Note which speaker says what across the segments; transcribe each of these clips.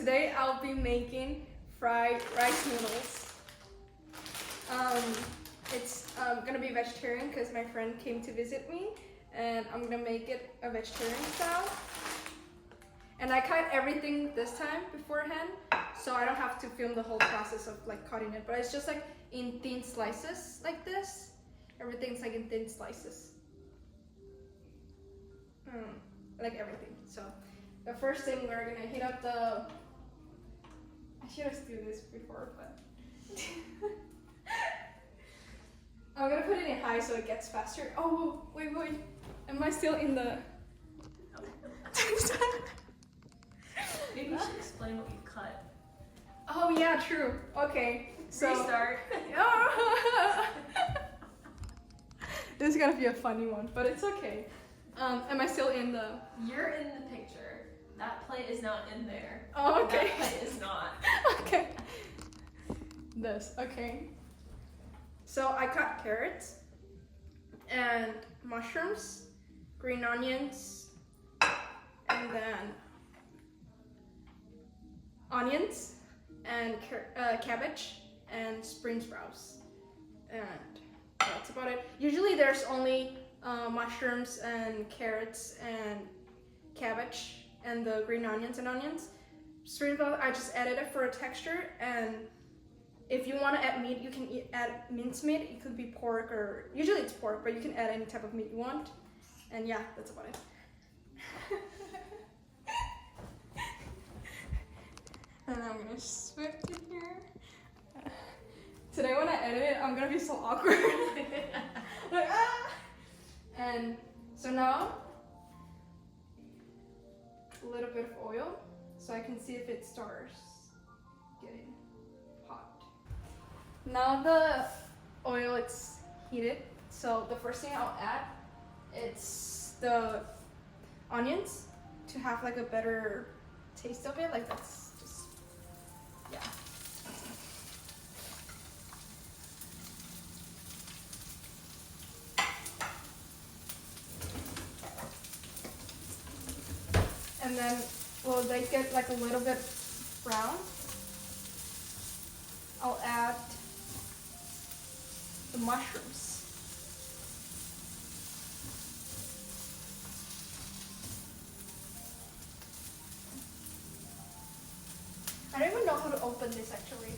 Speaker 1: today I'll be making fried rice noodles. It's gonna be vegetarian because my friend came to visit me, and I'm gonna make it a vegetarian style. And I cut everything this time beforehand, so I don't have to film the whole process of like cutting it, but it's just like in thin slices like this. Everything's like in thin slices. Like everything. So the first thing we're gonna heat up the, I should have done this before, but I'm gonna put it in high so it gets faster. Oh, wait, am I still in the?
Speaker 2: Maybe you should explain what you cut.
Speaker 1: Oh yeah, true. Okay, so
Speaker 2: restart.
Speaker 1: This is gonna be a funny one, but it's okay. Am I still in the?
Speaker 2: You're in the picture. That plate is not in there.
Speaker 1: Oh, okay.
Speaker 2: That plate is not.
Speaker 1: Okay. This, okay. So I cut carrots and mushrooms, green onions, and then onions and cabbage and spring sprouts, and that's about it. Usually there's only mushrooms and carrots and cabbage and the green onions and onions. Spring sprouts, I just added it for a texture, and if you want to add meat, you can add minced meat. It could be pork, or usually it's pork, but you can add any type of meat you want. And yeah, that's about it. And I'm gonna swift it here. Today when I edit it, I'm gonna be so awkward. Like, ah! And so now, a little bit of oil, so I can see if it starts getting hot. Now the oil, it's heated, so the first thing I'll add, it's the onions to have like a better taste of it. Like that's just, yeah. And then, well, they get like a little bit brown, I'll add the mushrooms. I don't even know how to open this actually.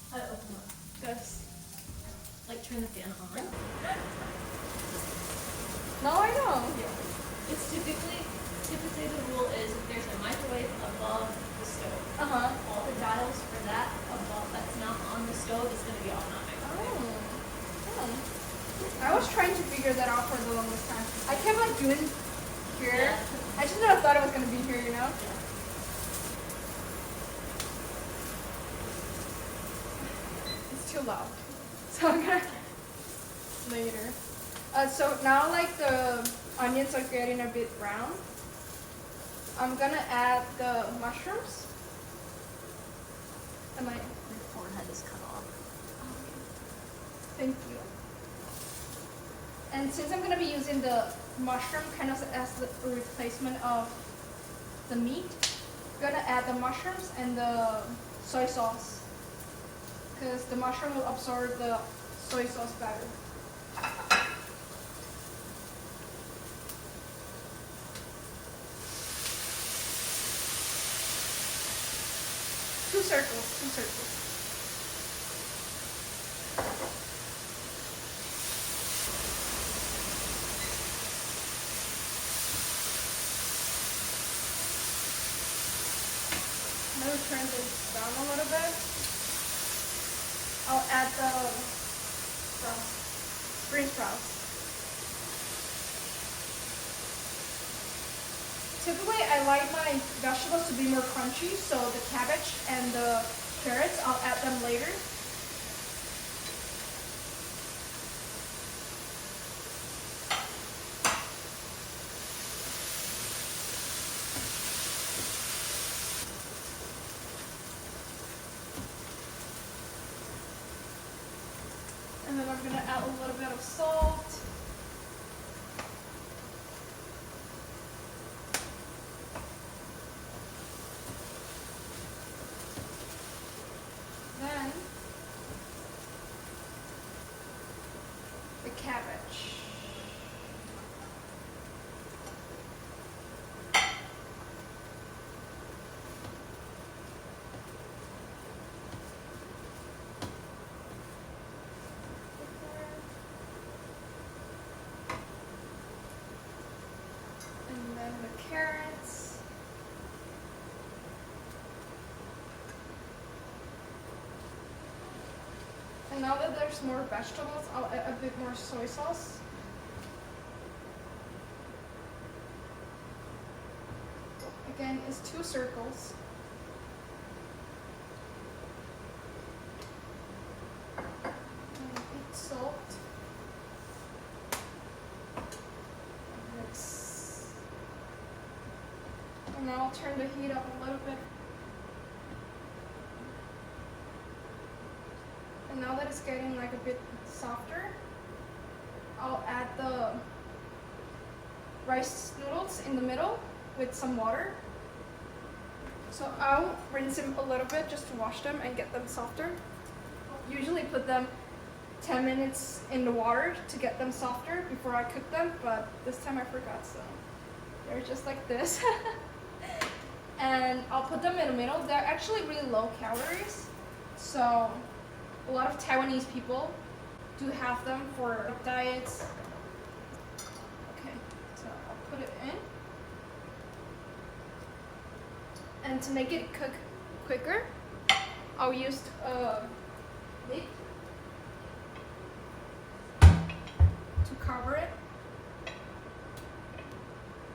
Speaker 2: How to open up?
Speaker 1: This.
Speaker 2: Like turn the fan on?
Speaker 1: No, I know.
Speaker 2: Yeah. It's typically the rule is if there's a microwave above the stove, all the dials for that above that's not on the stove is going to be on that microwave.
Speaker 1: Oh. I was trying to figure that out for the longest time. I kept like doing here. Yeah. I just never thought it was going to be here, you know?
Speaker 2: Yeah.
Speaker 1: It's too loud. So I'm gonna later. So now like the onions are getting a bit brown, I'm gonna add the mushrooms.
Speaker 2: Your forehead is cut off.
Speaker 1: Thank you. And since I'm gonna be using the mushroom kind of as the replacement of the meat, I'm gonna add the mushrooms and the soy sauce, because the mushroom will absorb the soy sauce better. Two circles. I'm going to turn this down a little bit. I'll add the spring sprouts. Typically, I like my vegetables to be more crunchy, so the cabbage and the carrots, I'll add them later. And then I'm going to add a little bit of salt. And the carrots. And now that there's more vegetables, I'll add a bit more soy sauce. Again, it's 2 circles. And a bit salt. Mix. And now I'll turn the heat up a little bit. And now that it's getting like a bit softer, I'll add the rice noodles in the middle with some water. So I'll rinse them a little bit just to wash them and get them softer. Usually put them 10 minutes in the water to get them softer before I cook them, but this time I forgot, so they're just like this. And I'll put them in the middle. They're actually really low calories, so a lot of Taiwanese people do have them for diets. Okay, so I'll put it in. And to make it cook quicker, I'll use a lid to cover it.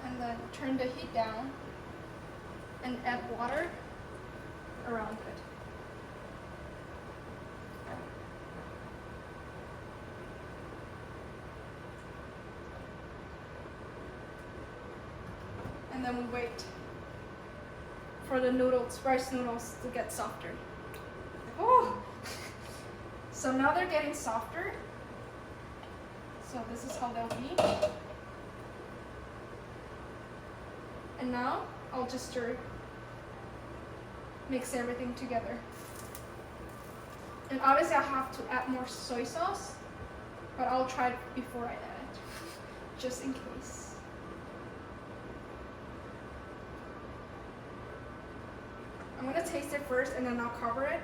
Speaker 1: And then turn the heat down and add water around it. And then we wait for the noodles, rice noodles, to get softer. Oh! So now they're getting softer. So this is how they'll be. And now I'll just stir, mix everything together. And obviously I'll have to add more soy sauce, but I'll try it before I add it, just in case. I'm gonna taste it first and then I'll cover it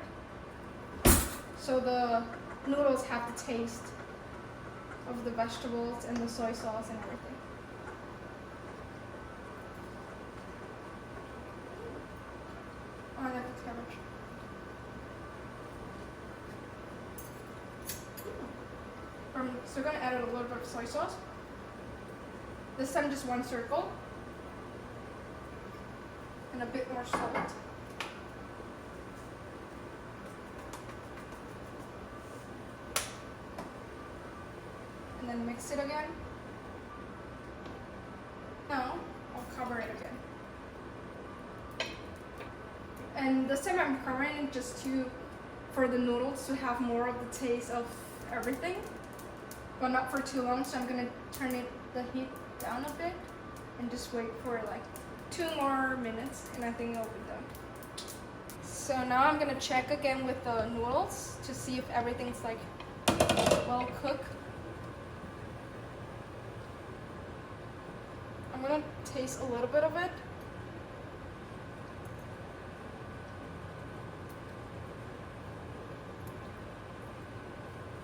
Speaker 1: so the noodles have the taste of the vegetables and the soy sauce and everything. Oh, I like the cabbage. I'm still gonna add a little bit of soy sauce. This time just 1 circle and a bit more salt. And then mix it again. Now I'll cover it again. And this time I'm covering it just for the noodles to have more of the taste of everything, but not for too long. So I'm gonna turn the heat down a bit and just wait for like 2 more minutes, and I think it'll be done. So now I'm gonna check again with the noodles to see if everything's like well cooked. I'm gonna taste a little bit of it.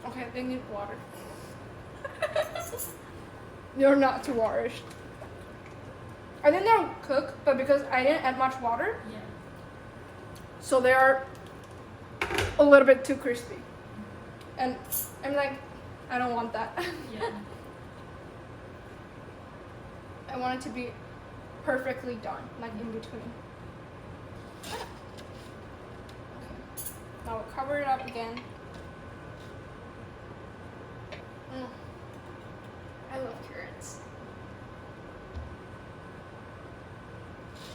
Speaker 1: Okay, they need water. They're not too watery. I think they'll cook, but because I didn't add much water,
Speaker 2: Yeah.
Speaker 1: so they are a little bit too crispy. And I'm like, I don't want that.
Speaker 2: Yeah.
Speaker 1: I want it to be perfectly done, like in between. Okay. Now we'll cover it up again. I love carrots.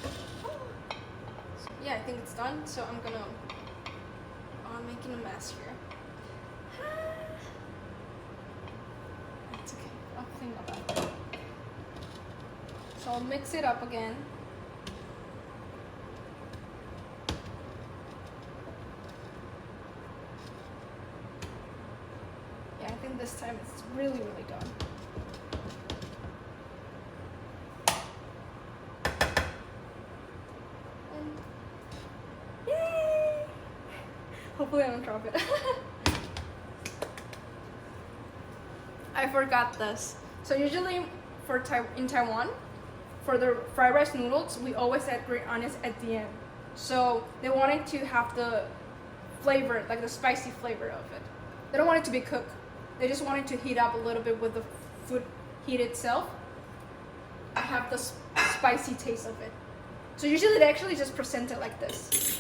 Speaker 1: So, yeah, I think it's done. So I'm gonna. Oh, I'm making a mess here. It's okay. I'll clean up after. So I'll mix it up again. Yeah, I think this time it's really, really done. And yay! Hopefully I don't drop it. I forgot this. So usually in Taiwan, for the fried rice noodles, we always add green onions at the end. So they wanted to have the flavor, like the spicy flavor of it. They don't want it to be cooked. They just want it to heat up a little bit with the food heat itself. I have the spicy taste of it. So usually they actually just present it like this.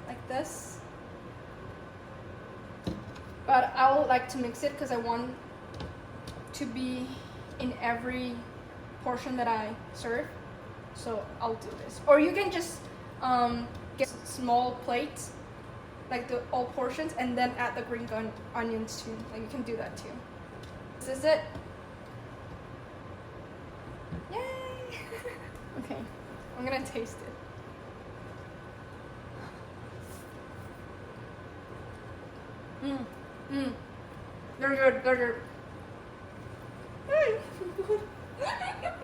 Speaker 1: Like this. But I would like to mix it because I want to be in every portion that I serve. So I'll do this. Or you can just get small plates, like the all portions, and then add the green onions too. Like you can do that too. This is it. Yay! Okay, I'm gonna taste it. They're good. They're good.